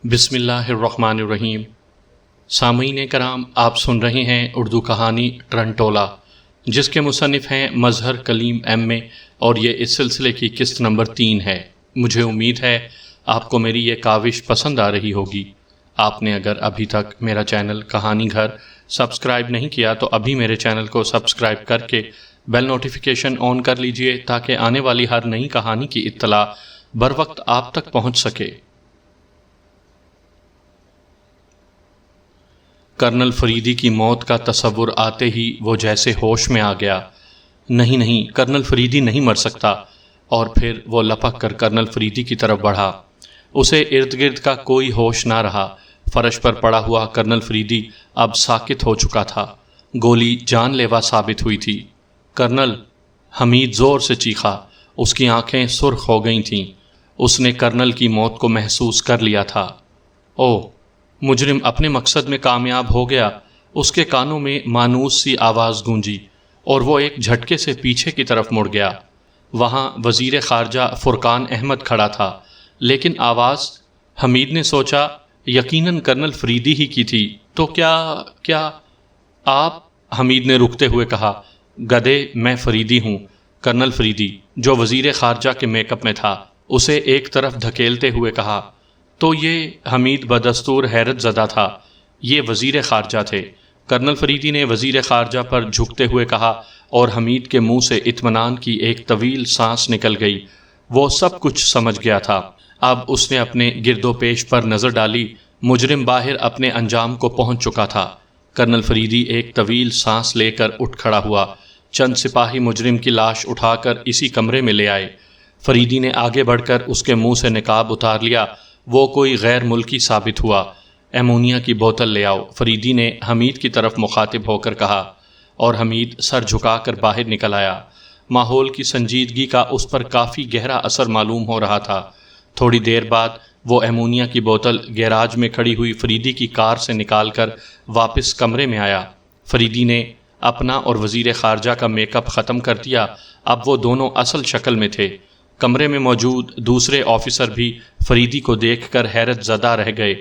بسم اللہ الرحمن الرحیم۔ سامعین کرام، آپ سن رہے ہیں اردو کہانی ٹرنٹولا، جس کے مصنف ہیں مظہر کلیم ایم اے، اور یہ اس سلسلے کی قسط نمبر 3 ہے۔ مجھے امید ہے آپ کو میری یہ کاوش پسند آ رہی ہوگی۔ آپ نے اگر ابھی تک میرا چینل کہانی گھر سبسکرائب نہیں کیا تو ابھی میرے چینل کو سبسکرائب کر کے بیل نوٹیفیکیشن آن کر لیجئے تاکہ آنے والی ہر نئی کہانی کی اطلاع بر وقت آپ تک پہنچ سکے۔ کرنل فریدی کی موت کا تصور آتے ہی وہ جیسے ہوش میں آ گیا۔ نہیں، کرنل فریدی نہیں مر سکتا۔ اور پھر وہ لپک کر کرنل فریدی کی طرف بڑھا۔ اسے ارد گرد کا کوئی ہوش نہ رہا۔ فرش پر پڑا ہوا کرنل فریدی اب ساکت ہو چکا تھا۔ گولی جان لیوا ثابت ہوئی تھی۔ کرنل! حمید زور سے چیخا۔ اس کی آنکھیں سرخ ہو گئی تھیں۔ اس نے کرنل کی موت کو محسوس کر لیا تھا۔ اوہ! مجرم اپنے مقصد میں کامیاب ہو گیا۔ اس کے کانوں میں مانوس سی آواز گونجی اور وہ ایک جھٹکے سے پیچھے کی طرف مڑ گیا۔ وہاں وزیر خارجہ فرقان احمد کھڑا تھا، لیکن آواز، حمید نے سوچا، یقیناً کرنل فریدی ہی کی تھی۔ تو کیا آپ؟ حمید نے رکتے ہوئے کہا۔ گدے، میں فریدی ہوں، کرنل فریدی، جو وزیر خارجہ کے میک اپ میں تھا۔ اسے ایک طرف دھکیلتے ہوئے کہا۔ تو یہ؟ حمید بدستور حیرت زدہ تھا۔ یہ وزیر خارجہ تھے۔ کرنل فریدی نے وزیر خارجہ پر جھکتے ہوئے کہا، اور حمید کے منہ سے اطمینان کی ایک طویل سانس نکل گئی۔ وہ سب کچھ سمجھ گیا تھا۔ اب اس نے اپنے گرد و پیش پر نظر ڈالی۔ مجرم باہر اپنے انجام کو پہنچ چکا تھا۔ کرنل فریدی ایک طویل سانس لے کر اٹھ کھڑا ہوا۔ چند سپاہی مجرم کی لاش اٹھا کر اسی کمرے میں لے آئے۔ فریدی نے آگے بڑھ کر اس کے منہ سے نقاب اتار لیا۔ وہ کوئی غیر ملکی ثابت ہوا۔ ایمونیا کی بوتل لے آؤ، فریدی نے حمید کی طرف مخاطب ہو کر کہا، اور حمید سر جھکا کر باہر نکل آیا۔ ماحول کی سنجیدگی کا اس پر کافی گہرا اثر معلوم ہو رہا تھا۔ تھوڑی دیر بعد وہ ایمونیا کی بوتل گیراج میں کھڑی ہوئی فریدی کی کار سے نکال کر واپس کمرے میں آیا۔ فریدی نے اپنا اور وزیر خارجہ کا میک اپ ختم کر دیا۔ اب وہ دونوں اصل شکل میں تھے۔ کمرے میں موجود دوسرے آفیسر بھی فریدی کو دیکھ کر حیرت زدہ رہ گئے،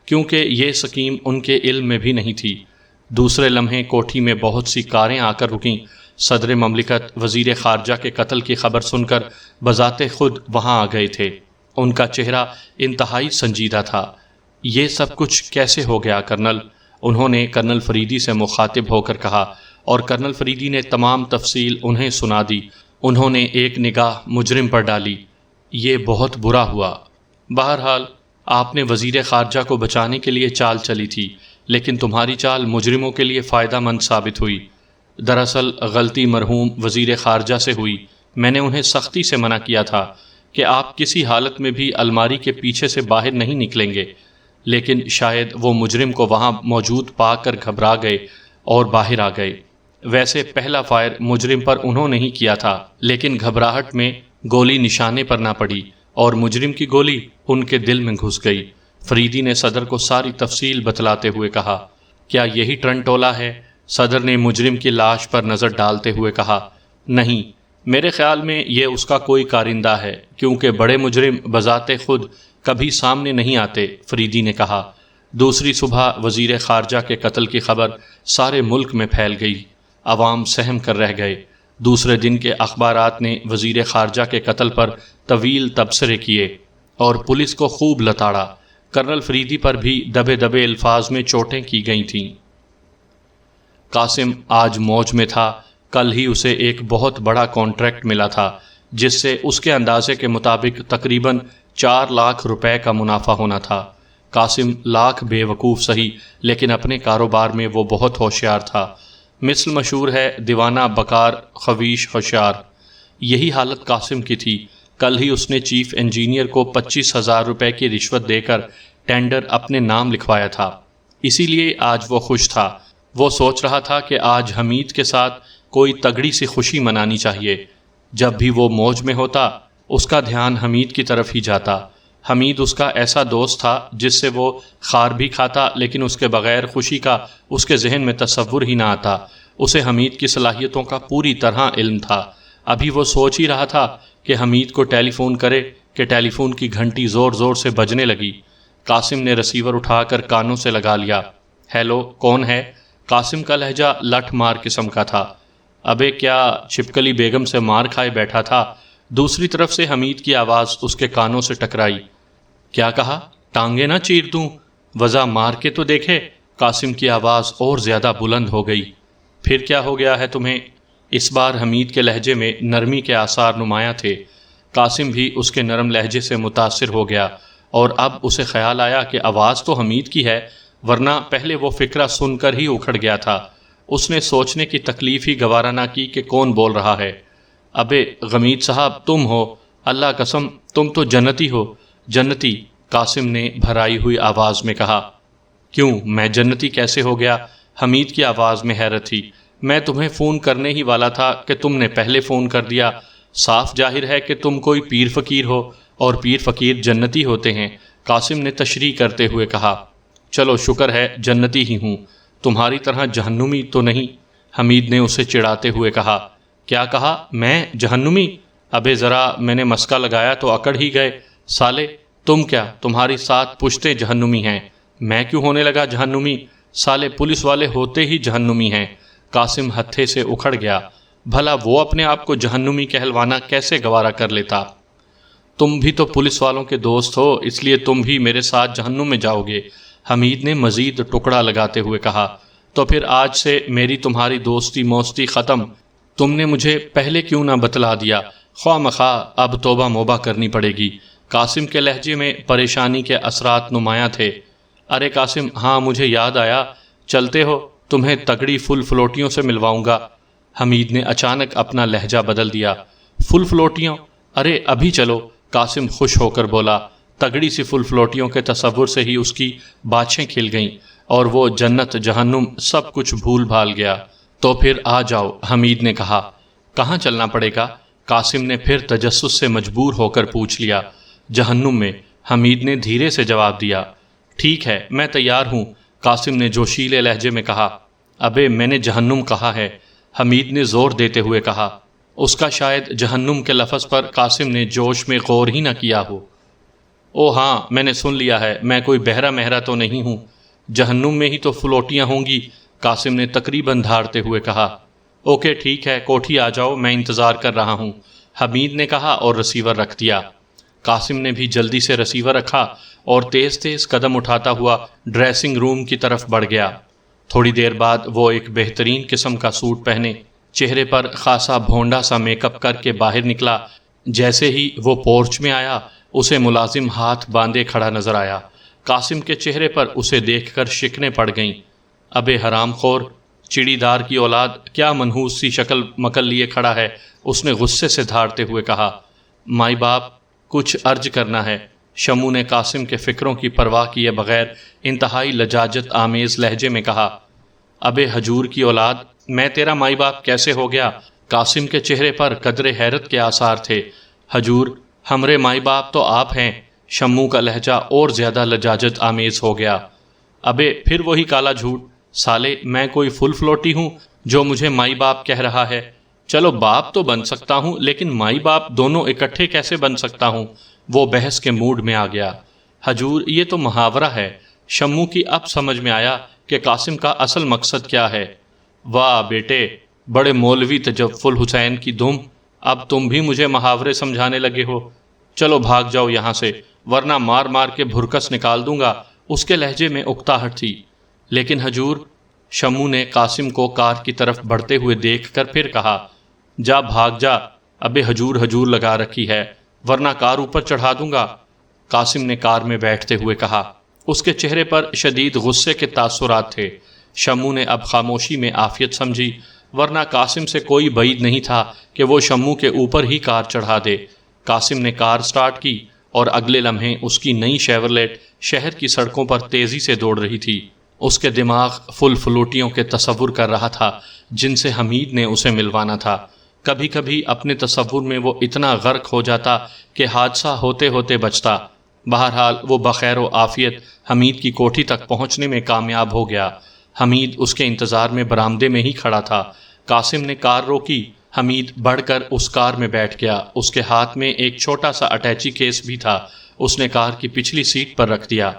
کیونکہ یہ سکیم ان کے علم میں بھی نہیں تھی۔ دوسرے لمحے کوٹھی میں بہت سی کاریں آ کر رکیں۔ صدر مملکت وزیر خارجہ کے قتل کی خبر سن کر بذات خود وہاں آ گئے تھے۔ ان کا چہرہ انتہائی سنجیدہ تھا۔ یہ سب کچھ کیسے ہو گیا کرنل؟ انہوں نے کرنل فریدی سے مخاطب ہو کر کہا، اور کرنل فریدی نے تمام تفصیل انہیں سنا دی۔ انہوں نے ایک نگاہ مجرم پر ڈالی۔ یہ بہت برا ہوا۔ بہرحال آپ نے وزیر خارجہ کو بچانے کے لیے چال چلی تھی، لیکن تمہاری چال مجرموں کے لیے فائدہ مند ثابت ہوئی۔ دراصل غلطی مرحوم وزیر خارجہ سے ہوئی۔ میں نے انہیں سختی سے منع کیا تھا کہ آپ کسی حالت میں بھی الماری کے پیچھے سے باہر نہیں نکلیں گے، لیکن شاید وہ مجرم کو وہاں موجود پا کر گھبرا گئے اور باہر آ گئے۔ ویسے پہلا فائر مجرم پر انہوں نے ہی کیا تھا، لیکن گھبراہٹ میں گولی نشانے پر نہ پڑی اور مجرم کی گولی ان کے دل میں گھس گئی۔ فریدی نے صدر کو ساری تفصیل بتلاتے ہوئے کہا۔ کیا یہی ٹرنٹولا ہے؟ صدر نے مجرم کی لاش پر نظر ڈالتے ہوئے کہا۔ نہیں، میرے خیال میں یہ اس کا کوئی کارندہ ہے، کیونکہ بڑے مجرم بذات خود کبھی سامنے نہیں آتے، فریدی نے کہا۔ دوسری صبح وزیر خارجہ کے قتل کی خبر سارے ملک میں پھیل گئی۔ عوام سہم کر رہ گئے۔ دوسرے دن کے اخبارات نے وزیر خارجہ کے قتل پر طویل تبصرے کیے اور پولیس کو خوب لتاڑا۔ کرنل فریدی پر بھی دبے دبے الفاظ میں چوٹیں کی گئی تھیں۔ قاسم آج موج میں تھا۔ کل ہی اسے ایک بہت بڑا کانٹریکٹ ملا تھا، جس سے اس کے اندازے کے مطابق تقریباً 4 لاکھ روپے کا منافع ہونا تھا۔ قاسم لاکھ بے وقوف سہی، لیکن اپنے کاروبار میں وہ بہت ہوشیار تھا۔ مثل مشہور ہے، دیوانہ بکار خویش ہوشیار۔ یہی حالت قاسم کی تھی۔ کل ہی اس نے چیف انجینئر کو 25,000 روپے کی رشوت دے کر ٹینڈر اپنے نام لکھوایا تھا۔ اسی لیے آج وہ خوش تھا۔ وہ سوچ رہا تھا کہ آج حمید کے ساتھ کوئی تگڑی سی خوشی منانی چاہیے۔ جب بھی وہ موج میں ہوتا، اس کا دھیان حمید کی طرف ہی جاتا۔ حمید اس کا ایسا دوست تھا جس سے وہ خار بھی کھاتا، لیکن اس کے بغیر خوشی کا اس کے ذہن میں تصور ہی نہ آتا۔ اسے حمید کی صلاحیتوں کا پوری طرح علم تھا۔ ابھی وہ سوچ ہی رہا تھا کہ حمید کو ٹیلی فون کرے کہ ٹیلی فون کی گھنٹی زور زور سے بجنے لگی۔ قاسم نے رسیور اٹھا کر کانوں سے لگا لیا۔ ہیلو، کون ہے؟ قاسم کا لہجہ لٹھ مار قسم کا تھا۔ ابے کیا چھپکلی بیگم سے مار کھائے بیٹھا تھا؟ دوسری طرف سے حمید کی آواز اس کے کانوں سے ٹکرائی۔ کیا کہا؟ ٹانگیں نہ چیر دوں؟ وضع مار کے تو دیکھے۔ قاسم کی آواز اور زیادہ بلند ہو گئی۔ پھر کیا ہو گیا ہے تمہیں؟ اس بار حمید کے لہجے میں نرمی کے آثار نمایاں تھے۔ قاسم بھی اس کے نرم لہجے سے متاثر ہو گیا، اور اب اسے خیال آیا کہ آواز تو حمید کی ہے، ورنہ پہلے وہ فقرہ سن کر ہی اکھڑ گیا تھا۔ اس نے سوچنے کی تکلیف ہی گوارا نہ کی کہ کون بول رہا ہے۔ ابے غمید صاحب تم ہو؟ اللہ قسم تم تو جنتی ہو، جنتی، قاسم نے بھرائی ہوئی آواز میں کہا۔ کیوں، میں جنتی کیسے ہو گیا؟ حمید کی آواز میں حیرت تھی۔ میں تمہیں فون کرنے ہی والا تھا کہ تم نے پہلے فون کر دیا۔ صاف ظاہر ہے کہ تم کوئی پیر فقیر ہو، اور پیر فقیر جنتی ہوتے ہیں، قاسم نے تشریح کرتے ہوئے کہا۔ چلو شکر ہے جنتی ہی ہوں، تمہاری طرح جہنمی تو نہیں، حمید نے اسے چڑھاتے ہوئے کہا۔ کیا کہا؟ میں جہنمی؟ ابے ذرا میں نے مسکا لگایا تو اکڑ ہی گئے۔ سالے تم کیا، تمہاری 7 پشتیں جہنمی ہیں، میں کیوں ہونے لگا جہنمی؟ سالے پولیس والے ہوتے ہی جہنمی ہیں۔ قاسم ہتھے سے اکھڑ گیا۔ بھلا وہ اپنے آپ کو جہنمی کہلوانا کیسے گوارا کر لیتا؟ تم بھی تو پولیس والوں کے دوست ہو، اس لیے تم بھی میرے ساتھ جہنم میں جاؤ گے، حمید نے مزید ٹکڑا لگاتے ہوئے کہا۔ تو پھر آج سے میری تمہاری دوستی موستی ختم۔ تم نے مجھے پہلے کیوں نہ بتلا دیا؟ خواہ مخواہ اب توبہ موبہ کرنی پڑے گی۔ قاسم کے لہجے میں پریشانی کے اثرات نمایاں تھے۔ ارے قاسم، ہاں مجھے یاد آیا، چلتے ہو؟ تمہیں تگڑی فل فلوٹیوں سے ملواؤں گا۔ حمید نے اچانک اپنا لہجہ بدل دیا۔ فل فلوٹیوں؟ ارے ابھی چلو، قاسم خوش ہو کر بولا۔ تگڑی سی فل فلوٹیوں کے تصور سے ہی اس کی باچھیں کھل گئیں، اور وہ جنت جہنم سب کچھ بھول بھال گیا۔ تو پھر آ جاؤ، حمید نے کہا۔ کہاں چلنا پڑے گا؟ قاسم نے پھر تجسس سے مجبور ہو کر پوچھ لیا۔ جہنم میں، حمید نے دھیرے سے جواب دیا۔ ٹھیک ہے، میں تیار ہوں، قاسم نے جوشیلے لہجے میں کہا۔ ابے میں نے جہنم کہا ہے، حمید نے زور دیتے ہوئے کہا۔ اس کا شاید جہنم کے لفظ پر قاسم نے جوش میں غور ہی نہ کیا ہو۔ او ہاں، میں نے سن لیا ہے، میں کوئی بہرا مہرا تو نہیں ہوں، جہنم میں ہی تو فلوٹیاں ہوں گی، قاسم نے تقریباً دھاڑتے ہوئے کہا۔ اوکے ٹھیک ہے، کوٹھی آ جاؤ، میں انتظار کر رہا ہوں، حمید نے کہا اور رسیور رکھ دیا۔ قاسم نے بھی جلدی سے رسیور رکھا اور تیز تیز قدم اٹھاتا ہوا ڈریسنگ روم کی طرف بڑھ گیا۔ تھوڑی دیر بعد وہ ایک بہترین قسم کا سوٹ پہنے، چہرے پر خاصا بھونڈا سا میک اپ کر کے باہر نکلا۔ جیسے ہی وہ پورچ میں آیا، اسے ملازم ہاتھ باندھے کھڑا نظر آیا۔ قاسم کے چہرے پر اسے دیکھ کر شکنیں پڑ گئیں۔ ابے حرام خور، چڑی دار کی اولاد، کیا منحوس سی شکل مکل لیے کھڑا ہے، اس نے غصے سے دھاڑتے ہوئے کہا۔ مائی باپ، کچھ عرض کرنا ہے، شمو نے قاسم کے فکروں کی پرواہ کیے بغیر انتہائی لجاجت آمیز لہجے میں کہا۔ ابے حجور کی اولاد، میں تیرا مائی باپ کیسے ہو گیا؟ قاسم کے چہرے پر قدرے حیرت کے آثار تھے۔ حجور، ہمرے مائی باپ تو آپ ہیں، شمو کا لہجہ اور زیادہ لجاجت آمیز ہو گیا۔ ابے پھر وہی کالا جھوٹ، سالے میں کوئی فل فلوٹی ہوں جو مجھے مائی باپ کہہ رہا ہے؟ چلو باپ تو بن سکتا ہوں، لیکن مائی باپ دونوں اکٹھے کیسے بن سکتا ہوں؟ وہ بحث کے موڈ میں آ گیا۔ حجور، یہ تو محاورہ ہے۔ شمو کی اب سمجھ میں آیا کہ قاسم کا اصل مقصد کیا ہے۔ واہ بیٹے، بڑے مولوی تجفل حسین کی دم، اب تم بھی مجھے محاورے سمجھانے لگے ہو۔ چلو بھاگ جاؤ یہاں سے، ورنہ مار مار کے بھرکس نکال دوں گا۔ اس کے لہجے میں اکتاہٹ تھی۔ لیکن حجور، شمو نے قاسم کو کار کی طرف بڑھتے ہوئے دیکھ کر پھر کہا۔ جا بھاگ جا، ابے حجور حجور لگا رکھی ہے، ورنہ کار اوپر چڑھا دوں گا، قاسم نے کار میں بیٹھتے ہوئے کہا۔ اس کے چہرے پر شدید غصے کے تاثرات تھے۔ شمو نے اب خاموشی میں عافیت سمجھی، ورنہ قاسم سے کوئی بعید نہیں تھا کہ وہ شمو کے اوپر ہی کار چڑھا دے۔ قاسم نے کار سٹارٹ کی اور اگلے لمحے اس کی نئی شیورلیٹ شہر کی سڑکوں پر تیزی سے دوڑ رہی تھی۔ اس کے دماغ فل فلوٹیوں کے تصور کر رہا تھا جن سے حمید نے اسے ملوانا تھا۔ کبھی کبھی اپنے تصور میں وہ اتنا غرق ہو جاتا کہ حادثہ ہوتے ہوتے بچتا۔ بہرحال وہ بخیر و عافیت حمید کی کوٹھی تک پہنچنے میں کامیاب ہو گیا۔ حمید اس کے انتظار میں برآمدے میں ہی کھڑا تھا۔ قاسم نے کار روکی، حمید بڑھ کر اس کار میں بیٹھ گیا۔ اس کے ہاتھ میں ایک چھوٹا سا اٹیچی کیس بھی تھا، اس نے کار کی پچھلی سیٹ پر رکھ دیا۔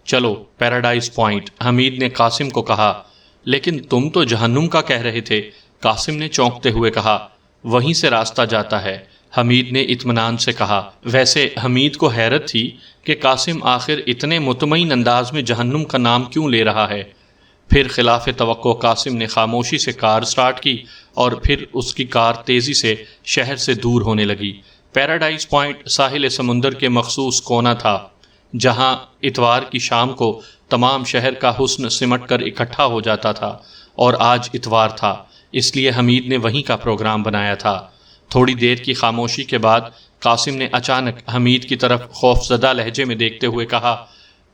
چلو پیراڈائز پوائنٹ، حمید نے قاسم کو کہا۔ لیکن تم تو جہنم کا کہہ رہے تھے، قاسم نے چونکتے ہوئے کہا۔ وہیں سے راستہ جاتا ہے، حمید نے اطمینان سے کہا۔ ویسے حمید کو حیرت تھی کہ قاسم آخر اتنے مطمئن انداز میں جہنم کا نام کیوں لے رہا ہے۔ پھر خلاف توقع قاسم نے خاموشی سے کار سٹارٹ کی اور پھر اس کی کار تیزی سے شہر سے دور ہونے لگی۔ پیراڈائز پوائنٹ ساحل سمندر کے مخصوص کونا تھا جہاں اتوار کی شام کو تمام شہر کا حسن سمٹ کر اکٹھا ہو جاتا تھا، اور آج اتوار تھا، اس لیے حمید نے وہیں کا پروگرام بنایا تھا۔ تھوڑی دیر کی خاموشی کے بعد قاسم نے اچانک حمید کی طرف خوفزدہ لہجے میں دیکھتے ہوئے کہا،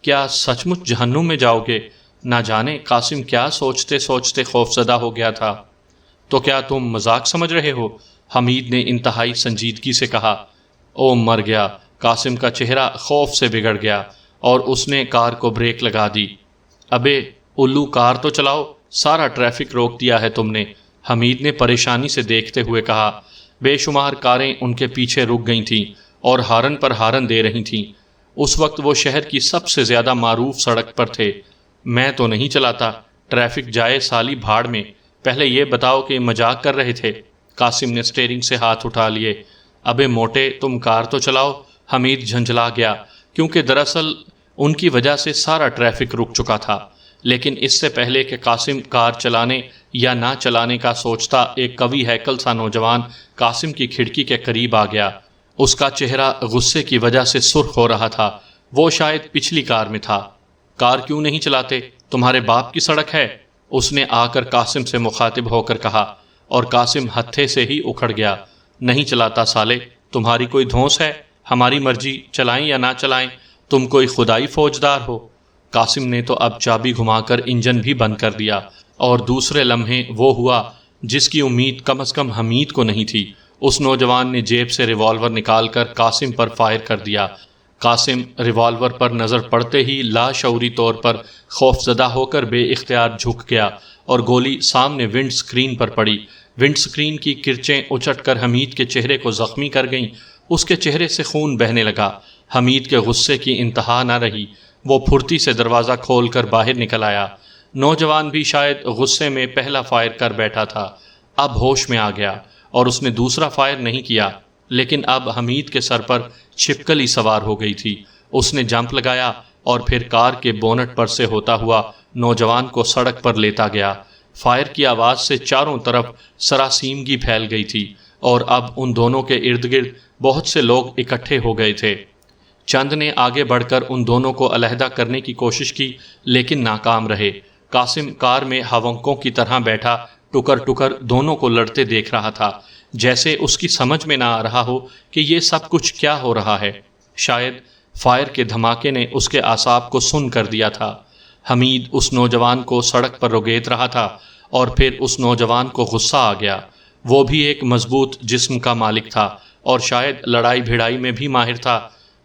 کیا سچ مچ جہنم میں جاؤ گے؟ نہ جانے قاسم کیا سوچتے سوچتے خوفزدہ ہو گیا تھا۔ تو کیا تم مذاق سمجھ رہے ہو؟ حمید نے انتہائی سنجیدگی سے کہا۔ او مر گیا! قاسم کا چہرہ خوف سے بگڑ گیا اور اس نے کار کو بریک لگا دی۔ ابے الو، کار تو چلاؤ، سارا ٹریفک روک دیا ہے تم نے، حمید نے پریشانی سے دیکھتے ہوئے کہا۔ بے شمار کاریں ان کے پیچھے رک گئی تھیں اور ہارن پر ہارن دے رہی تھیں۔ اس وقت وہ شہر کی سب سے زیادہ معروف سڑک پر تھے۔ میں تو نہیں چلاتا، ٹریفک جائے سالی بھاڑ میں، پہلے یہ بتاؤ کہ مذاق کر رہے تھے؟ قاسم نے اسٹیئرنگ سے ہاتھ اٹھا لیے۔ ابے موٹے، تم کار تو چلاؤ، حمید جھنجھلا گیا، کیونکہ دراصل ان کی وجہ سے سارا ٹریفک رک چکا تھا۔ لیکن اس سے پہلے کہ قاسم کار چلانے یا نہ چلانے کا سوچتا، ایک قوی ہیکل سا نوجوان قاسم کی کھڑکی کے قریب آ گیا۔ اس کا چہرہ غصے کی وجہ سے سرخ ہو رہا تھا۔ وہ شاید پچھلی کار میں تھا۔ کار کیوں نہیں چلاتے؟ تمہارے باپ کی سڑک ہے، اس نے آ کر قاسم سے مخاطب ہو کر کہا، اور قاسم ہتھے سے ہی اکھڑ گیا۔ نہیں چلاتا سالے، تمہاری کوئی دھونس ہے؟ ہماری مرضی، چلائیں یا نہ چلائیں، تم کوئی خدائی فوجدار ہو؟ قاسم نے تو اب چابی گھما کر انجن بھی بند کر دیا، اور دوسرے لمحے وہ ہوا جس کی امید کم از کم حمید کو نہیں تھی۔ اس نوجوان نے جیب سے ریوالور نکال کر قاسم پر فائر کر دیا۔ قاسم ریوالور پر نظر پڑتے ہی لاشعوری طور پر خوفزدہ ہو کر بے اختیار جھک گیا اور گولی سامنے ونڈ سکرین پر پڑی۔ ونڈ سکرین کی کرچیں اچٹ کر حمید کے چہرے کو زخمی کر گئیں۔ اس کے چہرے سے خون بہنے لگا۔ حمید کے غصے کی انتہا نہ رہی۔ وہ پھرتی سے دروازہ کھول کر باہر نکل آیا۔ نوجوان بھی شاید غصے میں پہلا فائر کر بیٹھا تھا، اب ہوش میں آ گیا اور اس نے دوسرا فائر نہیں کیا، لیکن اب حمید کے سر پر چھپکلی سوار ہو گئی تھی۔ اس نے جمپ لگایا اور پھر کار کے بونٹ پر سے ہوتا ہوا نوجوان کو سڑک پر لیتا گیا۔ فائر کی آواز سے چاروں طرف سراسیمگی پھیل گئی تھی، اور اب ان دونوں کے ارد گرد بہت سے لوگ اکٹھے ہو گئے تھے۔ چند نے آگے بڑھ کر ان دونوں کو علیحدہ کرنے کی کوشش کی، لیکن ناکام رہے۔ قاسم کار میں ہونکوں کی طرح بیٹھا ٹکر ٹکر دونوں کو لڑتے دیکھ رہا تھا، جیسے اس کی سمجھ میں نہ آ رہا ہو کہ یہ سب کچھ کیا ہو رہا ہے۔ شاید فائر کے دھماکے نے اس کے اعصاب کو سن کر دیا تھا۔ حمید اس نوجوان کو سڑک پر رگیت رہا تھا، اور پھر اس نوجوان کو غصہ آ گیا۔ وہ بھی ایک مضبوط جسم کا مالک تھا اور شاید لڑائی بھڑائی میں بھی ماہر تھا،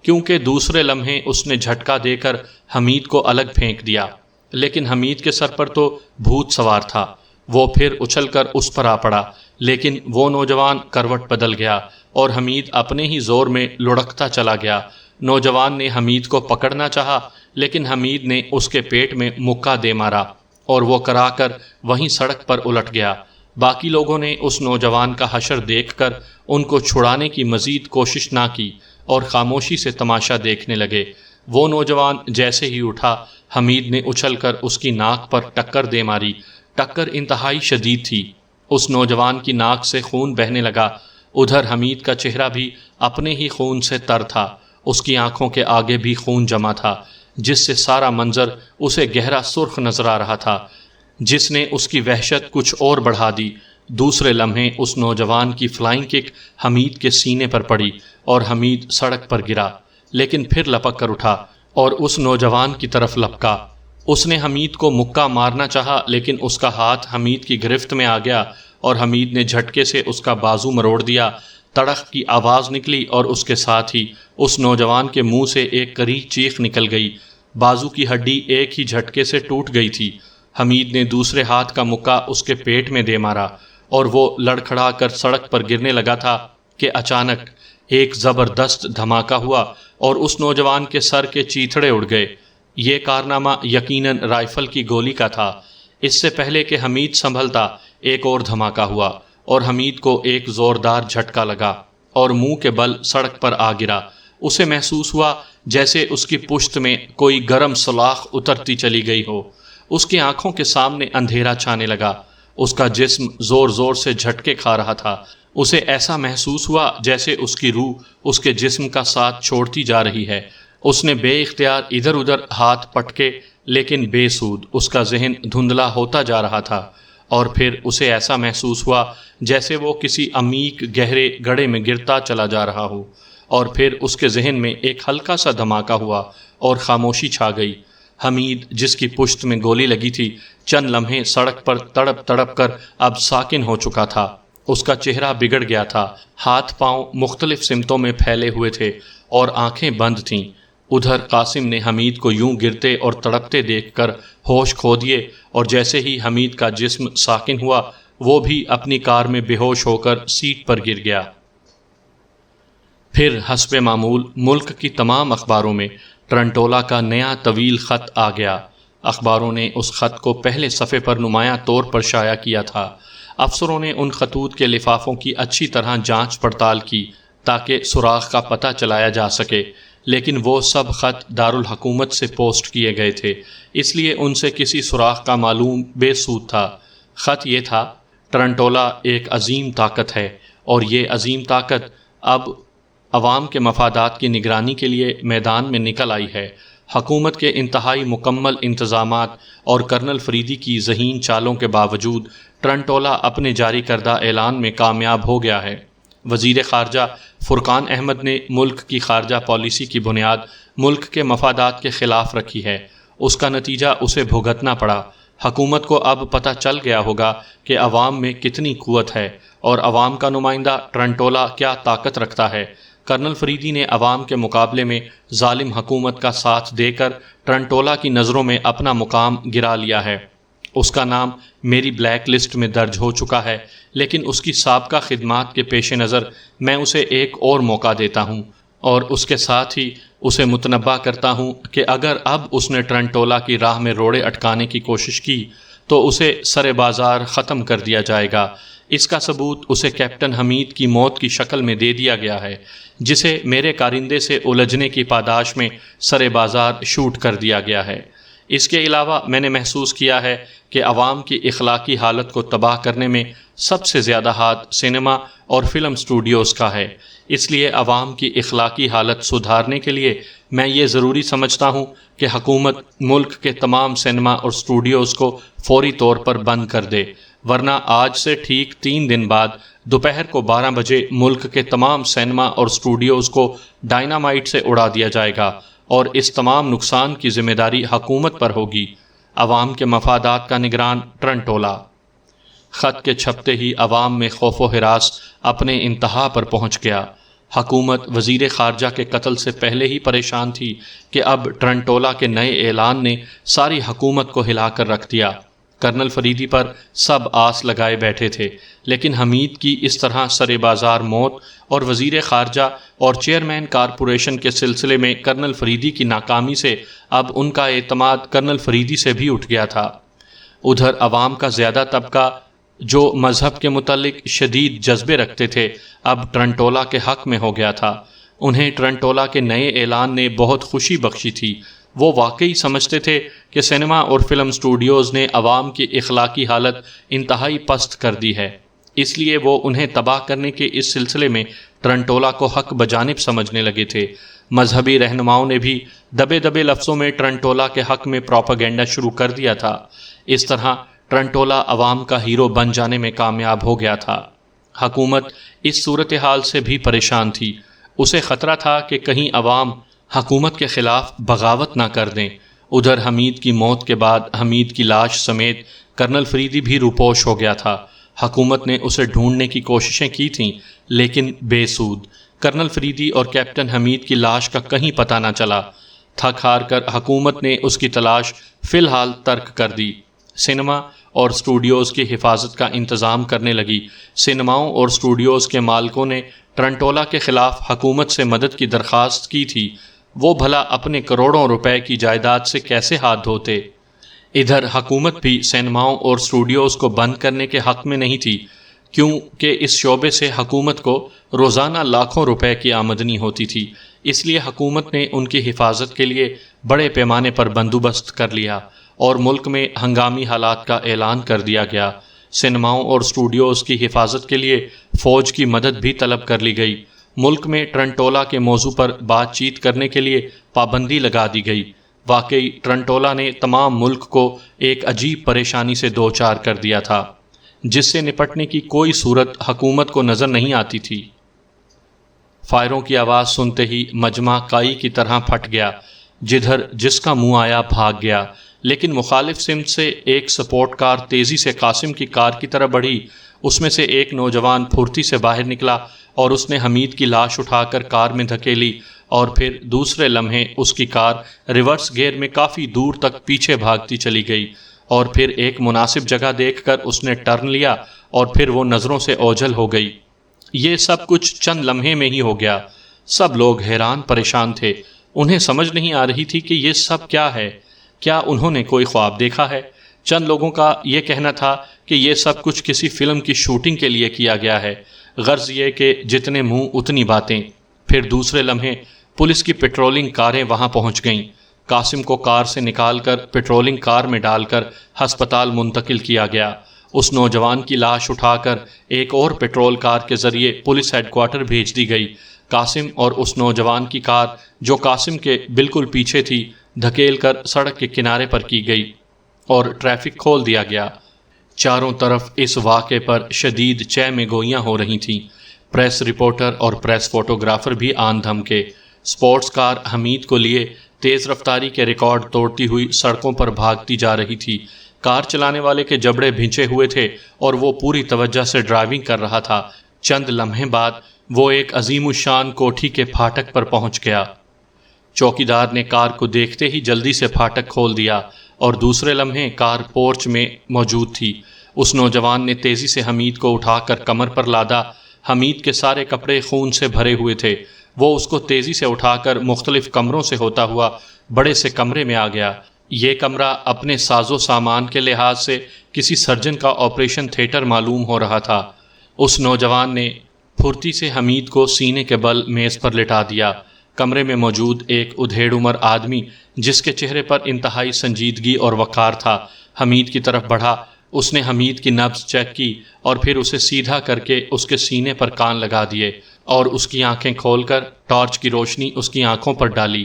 کیونکہ دوسرے لمحے اس نے جھٹکا دے کر حمید کو الگ پھینک دیا۔ لیکن حمید کے سر پر تو بھوت سوار تھا۔ وہ پھر اچھل کر اس پر آ پڑا، لیکن وہ نوجوان کروٹ بدل گیا اور حمید اپنے ہی زور میں لڑکتا چلا گیا۔ نوجوان نے حمید کو پکڑنا چاہا، لیکن حمید نے اس کے پیٹ میں مکہ دے مارا اور وہ کرا کر وہیں سڑک پر الٹ گیا۔ باقی لوگوں نے اس نوجوان کا حشر دیکھ کر ان کو چھڑانے کی مزید کوشش نہ کی اور خاموشی سے تماشا دیکھنے لگے۔ وہ نوجوان جیسے ہی اٹھا، حمید نے اچھل کر اس کی ناک پر ٹکر دے ماری۔ ٹکر انتہائی شدید تھی۔ اس نوجوان کی ناک سے خون بہنے لگا۔ ادھر حمید کا چہرہ بھی اپنے ہی خون سے تر تھا۔ اس کی آنکھوں کے آگے بھی خون جمع تھا، جس سے سارا منظر اسے گہرا سرخ نظر آ رہا تھا، جس نے اس کی وحشت کچھ اور بڑھا دی۔ دوسرے لمحے اس نوجوان کی فلائنگ کک حمید کے سینے پر پڑی اور حمید سڑک پر گرا، لیکن پھر لپک کر اٹھا اور اس نوجوان کی طرف لپکا۔ اس نے حمید کو مکہ مارنا چاہا، لیکن اس کا ہاتھ حمید کی گرفت میں آ گیا اور حمید نے جھٹکے سے اس کا بازو مروڑ دیا۔ تڑخ کی آواز نکلی اور اس کے ساتھ ہی اس نوجوان کے منہ سے ایک کری چیخ نکل گئی۔ بازو کی ہڈی ایک ہی جھٹکے سے ٹوٹ گئی تھی۔ حمید نے دوسرے ہاتھ کا مکہ اس کے پیٹ میں دے مارا اور وہ لڑکھڑا کر سڑک پر گرنے لگا تھا کہ اچانک ایک زبردست دھماکہ ہوا اور اس نوجوان کے سر کے چیتھڑے اڑ گئے۔ یہ کارنامہ یقیناً رائفل کی گولی کا تھا۔ اس سے پہلے کہ حمید سنبھلتا ایک اور دھماکہ ہوا اور حمید کو ایک زوردار جھٹکا لگا اور منہ کے بل سڑک پر آ گرا۔ اسے محسوس ہوا جیسے اس کی پشت میں کوئی گرم سلاخ اترتی چلی گئی ہو۔ اس کی آنکھوں کے سامنے اندھیرا چھانے لگا۔ اس کا جسم زور زور سے جھٹکے کھا رہا تھا۔ اسے ایسا محسوس ہوا جیسے اس کی روح اس کے جسم کا ساتھ چھوڑتی جا رہی ہے۔ اس نے بے اختیار ادھر ادھر ہاتھ پٹکے، لیکن بے سود۔ اس کا ذہن دھندلا ہوتا جا رہا تھا، اور پھر اسے ایسا محسوس ہوا جیسے وہ کسی عمیق گہرے گڑھے میں گرتا چلا جا رہا ہو، اور پھر اس کے ذہن میں ایک ہلکا سا دھماکہ ہوا اور خاموشی چھا گئی۔ حمید، جس کی پشت میں گولی لگی تھی، چند لمحے سڑک پر تڑپ تڑپ کر اب ساکن ہو چکا تھا۔ اس کا چہرہ بگڑ گیا تھا، ہاتھ پاؤں مختلف سمتوں میں پھیلے ہوئے تھے اور آنکھیں بند تھیں۔ ادھر قاسم نے حمید کو یوں گرتے اور تڑپتے دیکھ کر ہوش کھو دیے، اور جیسے ہی حمید کا جسم ساکن ہوا، وہ بھی اپنی کار میں بے ہوش ہو کر سیٹ پر گر گیا۔ پھر حسب معمول ملک کی تمام اخباروں میں ٹرنٹولا کا نیا طویل خط آ گیا۔ اخباروں نے اس خط کو پہلے صفحے پر نمایاں طور پر شائع کیا تھا۔ افسروں نے ان خطوط کے لفافوں کی اچھی طرح جانچ پڑتال کی تاکہ سراغ کا پتہ چلایا جا سکے، لیکن وہ سب خط دارالحکومت سے پوسٹ کیے گئے تھے، اس لیے ان سے کسی سراغ کا معلوم بے سود تھا۔ خط یہ تھا: ٹرنٹولا ایک عظیم طاقت ہے، اور یہ عظیم طاقت اب عوام کے مفادات کی نگرانی کے لیے میدان میں نکل آئی ہے۔ حکومت کے انتہائی مکمل انتظامات اور کرنل فریدی کی ذہین چالوں کے باوجود ٹرنٹولا اپنے جاری کردہ اعلان میں کامیاب ہو گیا ہے۔ وزیر خارجہ فرقان احمد نے ملک کی خارجہ پالیسی کی بنیاد ملک کے مفادات کے خلاف رکھی ہے۔ اس کا نتیجہ اسے بھگتنا پڑا۔ حکومت کو اب پتہ چل گیا ہوگا کہ عوام میں کتنی قوت ہے اور عوام کا نمائندہ ٹرنٹولا کیا طاقت رکھتا ہے۔ کرنل فریدی نے عوام کے مقابلے میں ظالم حکومت کا ساتھ دے کر ٹرنٹولا کی نظروں میں اپنا مقام گرا لیا ہے۔ اس کا نام میری بلیک لسٹ میں درج ہو چکا ہے، لیکن اس کی سابقہ خدمات کے پیش نظر میں اسے ایک اور موقع دیتا ہوں، اور اس کے ساتھ ہی اسے متنبہ کرتا ہوں کہ اگر اب اس نے ٹرنٹولا کی راہ میں روڑے اٹکانے کی کوشش کی تو اسے سر بازار ختم کر دیا جائے گا۔ اس کا ثبوت اسے کیپٹن حمید کی موت کی شکل میں دے دیا گیا ہے، جسے میرے کارندے سے الجھنے کی پاداش میں سر بازار شوٹ کر دیا گیا ہے۔ اس کے علاوہ میں نے محسوس کیا ہے کہ عوام کی اخلاقی حالت کو تباہ کرنے میں سب سے زیادہ ہاتھ سینما اور فلم سٹوڈیوز کا ہے۔ اس لیے عوام کی اخلاقی حالت سدھارنے کے لیے میں یہ ضروری سمجھتا ہوں کہ حکومت ملک کے تمام سینما اور سٹوڈیوز کو فوری طور پر بند کر دے، ورنہ آج سے ٹھیک 3 دن بعد دوپہر کو 12 بجے ملک کے تمام سینما اور سٹوڈیوز کو ڈائنامائٹ سے اڑا دیا جائے گا، اور اس تمام نقصان کی ذمہ داری حکومت پر ہوگی۔ عوام کے مفادات کا نگران ٹرنٹولا۔ خط کے چھپتے ہی عوام میں خوف و ہراس اپنے انتہا پر پہنچ گیا۔ حکومت وزیر خارجہ کے قتل سے پہلے ہی پریشان تھی کہ اب ٹرنٹولا کے نئے اعلان نے ساری حکومت کو ہلا کر رکھ دیا۔ کرنل فریدی پر سب آس لگائے بیٹھے تھے، لیکن حمید کی اس طرح سر بازار موت اور وزیر خارجہ اور چیئرمین کارپوریشن کے سلسلے میں کرنل فریدی کی ناکامی سے اب ان کا اعتماد کرنل فریدی سے بھی اٹھ گیا تھا۔ ادھر عوام کا زیادہ طبقہ جو مذہب کے متعلق شدید جذبے رکھتے تھے، اب ٹرنٹولا کے حق میں ہو گیا تھا۔ انہیں ٹرنٹولا کے نئے اعلان نے بہت خوشی بخشی تھی۔ وہ واقعی سمجھتے تھے کہ سینما اور فلم سٹوڈیوز نے عوام کی اخلاقی حالت انتہائی پست کر دی ہے، اس لیے وہ انہیں تباہ کرنے کے اس سلسلے میں ٹرنٹولا کو حق بجانب سمجھنے لگے تھے۔ مذہبی رہنماؤں نے بھی دبے دبے لفظوں میں ٹرنٹولا کے حق میں پروپیگنڈا شروع کر دیا تھا۔ اس طرح ٹرنٹولا عوام کا ہیرو بن جانے میں کامیاب ہو گیا تھا۔ حکومت اس صورتحال سے بھی پریشان تھی۔ اسے خطرہ تھا کہ کہیں عوام حکومت کے خلاف بغاوت نہ کر دیں۔ ادھر حمید کی موت کے بعد حمید کی لاش سمیت کرنل فریدی بھی روپوش ہو گیا تھا۔ حکومت نے اسے ڈھونڈنے کی کوششیں کی تھیں، لیکن بے سود۔ کرنل فریدی اور کیپٹن حمید کی لاش کا کہیں پتہ نہ چلا۔ تھک ہار کر حکومت نے اس کی تلاش فی الحال ترک کر دی۔ سینما اور سٹوڈیوز کی حفاظت کا انتظام کرنے لگی۔ سینماؤں اور سٹوڈیوز کے مالکوں نے ٹرنٹولا کے خلاف حکومت سے مدد کی درخواست کی تھی، وہ بھلا اپنے کروڑوں روپے کی جائیداد سے کیسے ہاتھ دھوتے؟ ادھر حکومت بھی سینماؤں اور اسٹوڈیوز کو بند کرنے کے حق میں نہیں تھی، کیونکہ اس شعبے سے حکومت کو روزانہ لاکھوں روپے کی آمدنی ہوتی تھی۔ اس لیے حکومت نے ان کی حفاظت کے لیے بڑے پیمانے پر بندوبست کر لیا اور ملک میں ہنگامی حالات کا اعلان کر دیا گیا۔ سینماؤں اور اسٹوڈیوز کی حفاظت کے لیے فوج کی مدد بھی طلب کر لی گئی۔ ملک میں ٹرنٹولا کے موضوع پر بات چیت کرنے کے لیے پابندی لگا دی گئی۔ واقعی ٹرنٹولا نے تمام ملک کو ایک عجیب پریشانی سے دوچار کر دیا تھا، جس سے نپٹنے کی کوئی صورت حکومت کو نظر نہیں آتی تھی۔ فائروں کی آواز سنتے ہی مجمع کائی کی طرح پھٹ گیا، جدھر جس کا منہ آیا بھاگ گیا۔ لیکن مخالف سمت سے ایک سپورٹ کار تیزی سے قاسم کی کار کی طرف بڑھی۔ اس میں سے ایک نوجوان پھرتی سے باہر نکلا اور اس نے حمید کی لاش اٹھا کر کار میں دھکیلی، اور پھر دوسرے لمحے اس کی کار ریورس گیئر میں کافی دور تک پیچھے بھاگتی چلی گئی، اور پھر ایک مناسب جگہ دیکھ کر اس نے ٹرن لیا اور پھر وہ نظروں سے اوجھل ہو گئی۔ یہ سب کچھ چند لمحے میں ہی ہو گیا۔ سب لوگ حیران پریشان تھے، انہیں سمجھ نہیں آ رہی تھی کہ یہ سب کیا ہے۔ کیا انہوں نے کوئی خواب دیکھا ہے؟ چند لوگوں کا یہ کہنا تھا کہ یہ سب کچھ کسی فلم کی شوٹنگ کے لیے کیا گیا ہے، غرض یہ کہ جتنے منہ اتنی باتیں۔ پھر دوسرے لمحے پولیس کی پیٹرولنگ کاریں وہاں پہنچ گئیں۔ قاسم کو کار سے نکال کر پیٹرولنگ کار میں ڈال کر ہسپتال منتقل کیا گیا۔ اس نوجوان کی لاش اٹھا کر ایک اور پیٹرول کار کے ذریعے پولیس ہیڈ کوارٹر بھیج دی گئی۔ قاسم اور اس نوجوان کی کار، جو قاسم کے بالکل پیچھے تھی، دھکیل کر سڑک کے کنارے پر کی گئی اور ٹریفک کھول دیا گیا۔ چاروں طرف اس واقعے پر شدید چہ میں گوئیاں ہو رہی تھیں۔ پریس رپورٹر اور پریس فوٹوگرافر بھی آن دھم کے۔ سپورٹس کار حمید کو لیے تیز رفتاری کے ریکارڈ توڑتی ہوئی سڑکوں پر بھاگتی جا رہی تھی۔ کار چلانے والے کے جبڑے بھنچے ہوئے تھے اور وہ پوری توجہ سے ڈرائیونگ کر رہا تھا۔ چند لمحے بعد وہ ایک عظیم الشان کوٹھی کے پھاٹک پر پہنچ گیا۔ چوکیدار نے کار کو دیکھتے ہی جلدی سے پھاٹک کھول دیا اور دوسرے لمحے کار پورچ میں موجود تھی۔ اس نوجوان نے تیزی سے حمید کو اٹھا کر کمر پر لادا۔ حمید کے سارے کپڑے خون سے بھرے ہوئے تھے۔ وہ اس کو تیزی سے اٹھا کر مختلف کمروں سے ہوتا ہوا بڑے سے کمرے میں آ گیا۔ یہ کمرہ اپنے ساز و سامان کے لحاظ سے کسی سرجن کا آپریشن تھیٹر معلوم ہو رہا تھا۔ اس نوجوان نے پھرتی سے حمید کو سینے کے بل میز پر لٹا دیا۔ کمرے میں موجود ایک ادھیڑ عمر آدمی، جس کے چہرے پر انتہائی سنجیدگی اور وقار تھا، حمید کی طرف بڑھا۔ اس نے حمید کی نبض چیک کی اور پھر اسے سیدھا کر کے اس کے سینے پر کان لگا دیے اور اس کی آنکھیں کھول کر ٹارچ کی روشنی اس کی آنکھوں پر ڈالی۔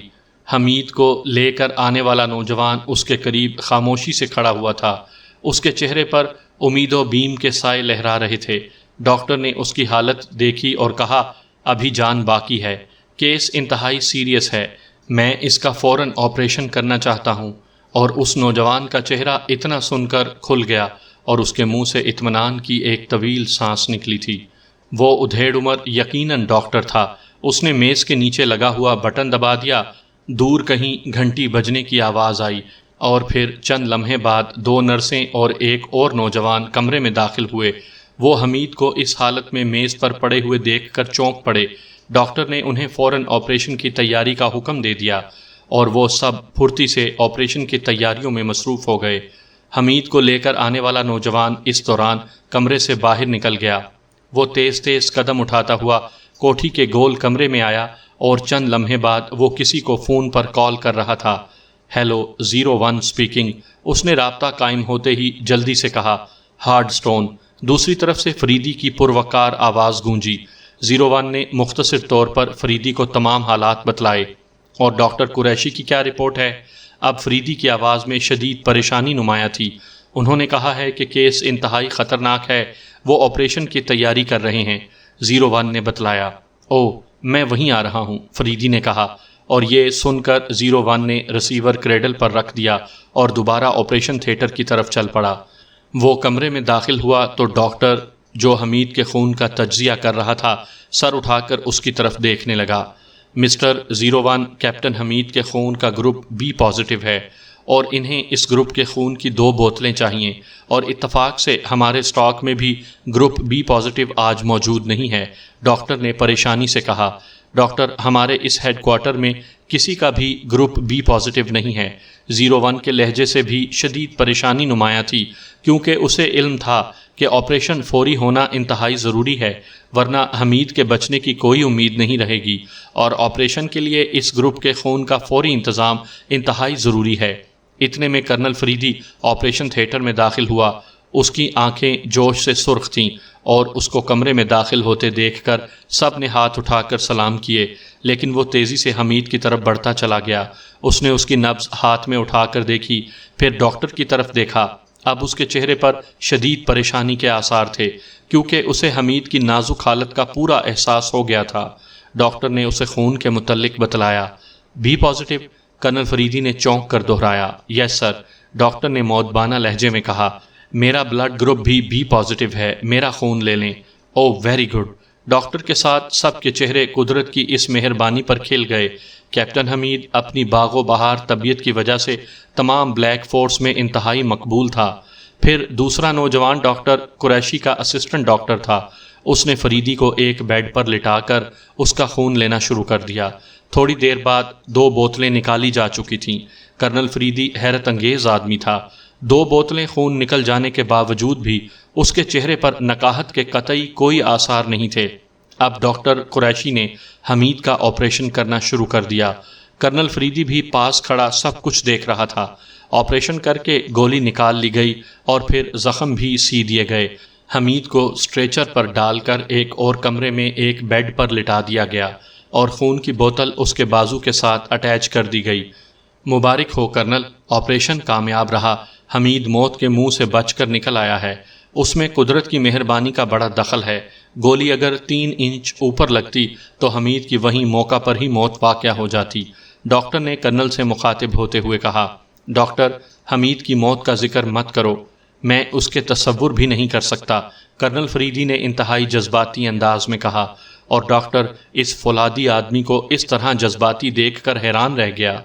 حمید کو لے کر آنے والا نوجوان اس کے قریب خاموشی سے کھڑا ہوا تھا۔ اس کے چہرے پر امید و بیم کے سائے لہرا رہے تھے۔ ڈاکٹر نے اس کی حالت دیکھی اور کہا، ابھی جان باقی ہے، کیس انتہائی سیریس ہے، میں اس کا فوراً آپریشن کرنا چاہتا ہوں۔ اور اس نوجوان کا چہرہ اتنا سن کر کھل گیا اور اس کے منہ سے اطمینان کی ایک طویل سانس نکلی تھی۔ وہ ادھیڑ عمر یقیناً ڈاکٹر تھا۔ اس نے میز کے نیچے لگا ہوا بٹن دبا دیا۔ دور کہیں گھنٹی بجنے کی آواز آئی اور پھر چند لمحے بعد 2 نرسیں اور ایک اور نوجوان کمرے میں داخل ہوئے۔ وہ حمید کو اس حالت میں میز پر پڑے ہوئے دیکھ کر چونک پڑے۔ ڈاکٹر نے انہیں فوراً آپریشن کی تیاری کا حکم دے دیا اور وہ سب پھرتی سے آپریشن کی تیاریوں میں مصروف ہو گئے۔ حمید کو لے کر آنے والا نوجوان اس دوران کمرے سے باہر نکل گیا۔ وہ تیز تیز قدم اٹھاتا ہوا کوٹھی کے گول کمرے میں آیا اور چند لمحے بعد وہ کسی کو فون پر کال کر رہا تھا۔ Hello, 01 speaking. اس نے رابطہ قائم ہوتے ہی جلدی سے کہا، ہارڈ سٹون۔ دوسری طرف سے فریدی کی پروقار آواز گونجی۔ 01 نے مختصر طور پر فریدی کو تمام حالات بتلائے۔ اور ڈاکٹر قریشی کی کیا رپورٹ ہے؟ اب فریدی کی آواز میں شدید پریشانی نمایاں تھی۔ انہوں نے کہا ہے کہ کیس انتہائی خطرناک ہے، وہ آپریشن کی تیاری کر رہے ہیں، 01 نے بتلایا۔ او، میں وہیں آ رہا ہوں، فریدی نے کہا، اور یہ سن کر 01 نے ریسیور کریڈل پر رکھ دیا اور دوبارہ آپریشن تھیٹر کی طرف چل پڑا۔ وہ کمرے میں داخل ہوا تو ڈاکٹر، جو حمید کے خون کا تجزیہ کر رہا تھا، سر اٹھا کر اس کی طرف دیکھنے لگا۔ مسٹر 01، کیپٹن حمید کے خون کا گروپ بی پازیٹیو ہے اور انہیں اس گروپ کے خون کی 2 بوتلیں چاہیے، اور اتفاق سے ہمارے سٹاک میں بھی گروپ بی پازیٹیو آج موجود نہیں ہے، ڈاکٹر نے پریشانی سے کہا۔ ڈاکٹر ہمارے اس ہیڈ کوارٹر میں کسی کا بھی گروپ بی پازیٹیو نہیں ہے۔ 01 کے لہجے سے بھی شدید پریشانی نمایاں تھی، کیونکہ اسے علم تھا کہ آپریشن فوری ہونا انتہائی ضروری ہے، ورنہ حمید کے بچنے کی کوئی امید نہیں رہے گی، اور آپریشن کے لیے اس گروپ کے خون کا فوری انتظام انتہائی ضروری ہے۔ اتنے میں کرنل فریدی آپریشن تھیٹر میں داخل ہوا۔ اس کی آنکھیں جوش سے سرخ تھیں، اور اس کو کمرے میں داخل ہوتے دیکھ کر سب نے ہاتھ اٹھا کر سلام کیے، لیکن وہ تیزی سے حمید کی طرف بڑھتا چلا گیا۔ اس نے اس کی نبض ہاتھ میں اٹھا کر دیکھی، پھر ڈاکٹر کی طرف دیکھا۔ اب اس کے چہرے پر شدید پریشانی کے آثار تھے، کیونکہ اسے حمید کی نازک حالت کا پورا احساس ہو گیا تھا۔ ڈاکٹر نے اسے خون کے متعلق بتلایا۔ Be positive? کرنل فریدی نے چونک کر دہرایا۔ یس سر، ڈاکٹر نے مودبانہ لہجے میں کہا۔ میرا بلڈ گروپ بھی بی پازیٹیو ہے، میرا خون لے لیں۔ او ویری گڈ۔ ڈاکٹر کے ساتھ سب کے چہرے قدرت کی اس مہربانی پر کھل گئے۔ کیپٹن حمید اپنی باغ و بہار طبیعت کی وجہ سے تمام بلیک فورس میں انتہائی مقبول تھا۔ پھر دوسرا نوجوان ڈاکٹر قریشی کا اسسٹنٹ ڈاکٹر تھا۔ اس نے فریدی کو ایک بیڈ پر لٹا کر اس کا خون لینا شروع کر دیا۔ تھوڑی دیر بعد 2 بوتلیں نکالی جا چکی تھیں۔ کرنل فریدی حیرت انگیز آدمی تھا۔ 2 بوتلیں خون نکل جانے کے باوجود بھی اس کے چہرے پر نکاہت کے قطعی کوئی آثار نہیں تھے۔ اب ڈاکٹر قریشی نے حمید کا آپریشن کرنا شروع کر دیا۔ کرنل فریدی بھی پاس کھڑا سب کچھ دیکھ رہا تھا۔ آپریشن کر کے گولی نکال لی گئی اور پھر زخم بھی سی دیے گئے۔ حمید کو اسٹریچر پر ڈال کر ایک اور کمرے میں ایک بیڈ پر لٹا دیا گیا اور خون کی بوتل اس کے بازو کے ساتھ اٹیچ کر دی گئی۔ مبارک ہو کرنل، آپریشن کامیاب رہا۔ حمید موت کے منہ سے بچ کر نکل آیا ہے۔ اس میں قدرت کی مہربانی کا بڑا دخل ہے۔ گولی اگر 3 انچ اوپر لگتی تو حمید کی وہیں موقع پر ہی موت واقع ہو جاتی۔ ڈاکٹر نے کرنل سے مخاطب ہوتے ہوئے کہا۔ ڈاکٹر، حمید کی موت کا ذکر مت کرو، میں اس کے تصور بھی نہیں کر سکتا، کرنل فریدی نے انتہائی جذباتی انداز میں کہا، اور ڈاکٹر اس فولادی آدمی کو اس طرح جذباتی دیکھ کر حیران رہ گیا۔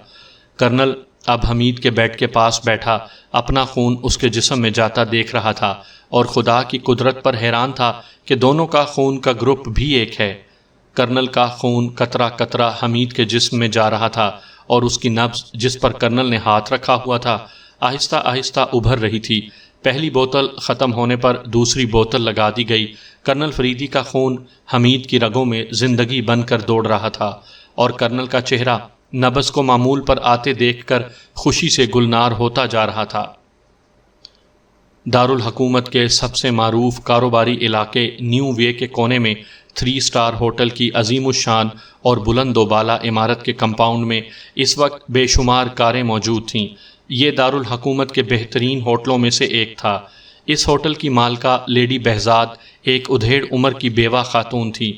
کرنل اب حمید کے بیڈ کے پاس بیٹھا اپنا خون اس کے جسم میں جاتا دیکھ رہا تھا، اور خدا کی قدرت پر حیران تھا کہ دونوں کا خون کا گروپ بھی ایک ہے۔ کرنل کا خون قطرہ قطرہ حمید کے جسم میں جا رہا تھا، اور اس کی نبض جس پر کرنل نے ہاتھ رکھا ہوا تھا آہستہ آہستہ ابھر رہی تھی۔ پہلی بوتل ختم ہونے پر دوسری بوتل لگا دی گئی۔ کرنل فریدی کا خون حمید کی رگوں میں زندگی بن کر دوڑ رہا تھا، اور کرنل کا چہرہ نبض کو معمول پر آتے دیکھ کر خوشی سے گلنار ہوتا جا رہا تھا۔ دارالحکومت کے سب سے معروف کاروباری علاقے نیو وے کے کونے میں 3 اسٹار ہوٹل کی عظیم الشان اور بلند و بالا عمارت کے کمپاؤنڈ میں اس وقت بے شمار کاریں موجود تھیں۔ یہ دارالحکومت کے بہترین ہوٹلوں میں سے ایک تھا۔ اس ہوٹل کی مالکہ لیڈی بہزاد ایک ادھیڑ عمر کی بیوہ خاتون تھی۔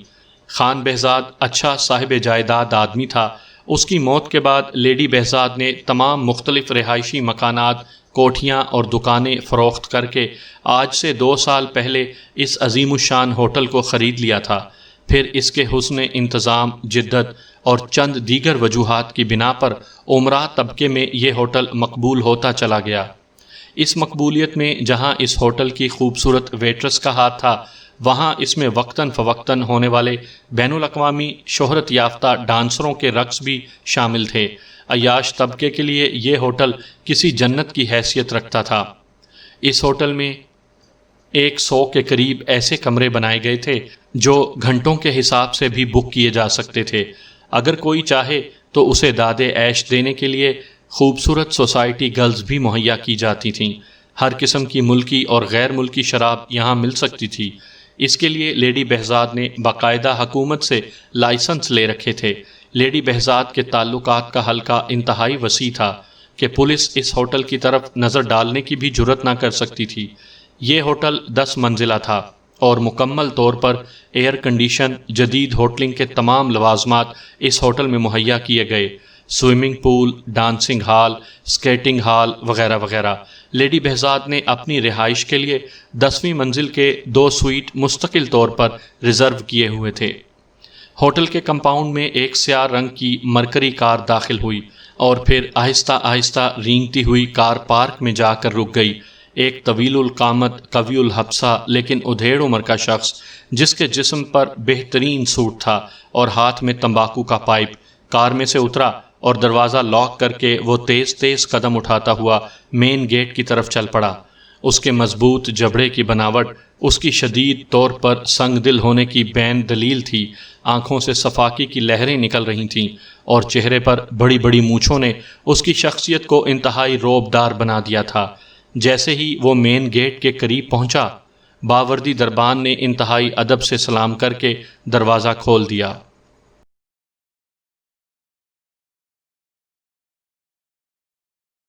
خان بہزاد اچھا صاحب جائیداد آدمی تھا۔ اس کی موت کے بعد لیڈی بہزاد نے تمام مختلف رہائشی مکانات، کوٹھیاں اور دکانیں فروخت کر کے آج سے 2 سال پہلے اس عظیم الشان ہوٹل کو خرید لیا تھا۔ پھر اس کے حسن انتظام، جدت اور چند دیگر وجوہات کی بنا پر امراء طبقے میں یہ ہوٹل مقبول ہوتا چلا گیا۔ اس مقبولیت میں جہاں اس ہوٹل کی خوبصورت ویٹرس کا ہاتھ تھا، وہاں اس میں وقتاً فوقتاً ہونے والے بین الاقوامی شہرت یافتہ ڈانسروں کے رقص بھی شامل تھے۔ عیاش طبقے کے لیے یہ ہوٹل کسی جنت کی حیثیت رکھتا تھا۔ اس ہوٹل میں 100 کے قریب ایسے کمرے بنائے گئے تھے جو گھنٹوں کے حساب سے بھی بک کیے جا سکتے تھے۔ اگر کوئی چاہے تو اسے داد عیش دینے کے لیے خوبصورت سوسائٹی گرلز بھی مہیا کی جاتی تھیں۔ ہر قسم کی ملکی اور غیر ملکی شراب یہاں مل سکتی تھی۔ اس کے لیے لیڈی بہزاد نے باقاعدہ حکومت سے لائسنس لے رکھے تھے۔ لیڈی بہزاد کے تعلقات کا حلقہ انتہائی وسیع تھا کہ پولیس اس ہوٹل کی طرف نظر ڈالنے کی بھی جرت نہ کر سکتی تھی۔ یہ ہوٹل 10 منزلہ تھا اور مکمل طور پر ایئر کنڈیشن جدید ہوٹلنگ کے تمام لوازمات اس ہوٹل میں مہیا کیے گئے، swimming pool, dancing hall, skating hall وغیرہ وغیرہ۔ لیڈی بہزاد نے اپنی رہائش کے لیے 10ویں منزل کے 2 سوئیٹ مستقل طور پر ریزرو کیے ہوئے تھے۔ ہوٹل کے کمپاؤنڈ میں ایک سیاہ رنگ کی مرکری کار داخل ہوئی اور پھر آہستہ آہستہ رینگتی ہوئی کار پارک میں جا کر رک گئی۔ ایک طویل القامت قوی الحبسہ لیکن ادھیڑ عمر کا شخص جس کے جسم پر بہترین سوٹ تھا اور ہاتھ میں تمباکو کا پائپ کار میں سے اترا اور دروازہ لاک کر کے وہ تیز تیز قدم اٹھاتا ہوا مین گیٹ کی طرف چل پڑا۔ اس کے مضبوط جبڑے کی بناوٹ اس کی شدید طور پر سنگ دل ہونے کی بین دلیل تھی۔ آنکھوں سے صفاقی کی لہریں نکل رہی تھیں اور چہرے پر بڑی بڑی مونچھوں نے اس کی شخصیت کو انتہائی رعبدار بنا دیا تھا۔ جیسے ہی وہ مین گیٹ کے قریب پہنچا، باوردی دربان نے انتہائی ادب سے سلام کر کے دروازہ کھول دیا۔